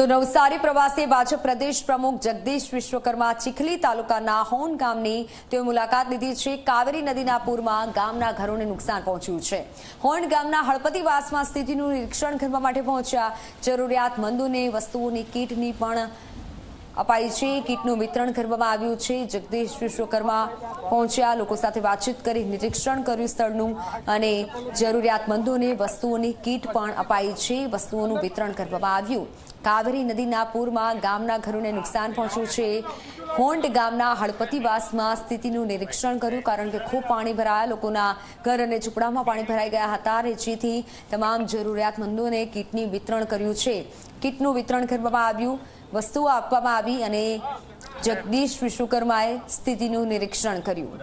તો નવસારી પ્રવાસે ભાજપ પ્રદેશ પ્રમુખ જગદીશ વિશ્વકર્મા ચીખલી તાલુકાના હોન ગામની તેઓ મુલાકાત લીધી છે। કાવેરી નદીના પૂરમાં ગામના ઘરોને નુકસાન પહોંચ્યું છે। હોન ગામના હળપતિવાસમાં સ્થિતિનું નિરીક્ષણ કરવા માટે પહોંચ્યા। જરૂરિયાતમંદોને વસ્તુઓની કીટની પણ અપાઈ છે। કીટનું વિતરણ કરવામાં આવ્યું છે। જગદીશ વિશ્વકર્મા પહોંચ્યા, લોકો સાથે વાતચીત કરી નિરીક્ષણ કર્યું સ્થળનું અને જરૂરિયાતમંદોને વસ્તુઓની કીટ પણ અપાઈ છે। વસ્તુઓનું વિતરણ કરવામાં આવ્યું। કાવેરી નદીના પૂરમાં ગામના ઘરોને નુકસાન પહોંચ્યું છે। હોંડ ગામના હળપતિવાસમાં સ્થિતિનું નિરીક્ષણ કર્યું, કારણ કે ખૂબ પાણી ભરાયા, લોકોના ઘર અને ઝૂંપડામાં પાણી ભરાઈ ગયા હતા। જેથી તમામ જરૂરિયાતમંદોને કીટની વિતરણ કર્યું છે। કીટનું વિતરણ કરવામાં આવ્યું, વસ્તુઓ આપવામાં આવી અને જગદીશ વિશ્વકર્માએ સ્થિતિનું નિરીક્ષણ કર્યું।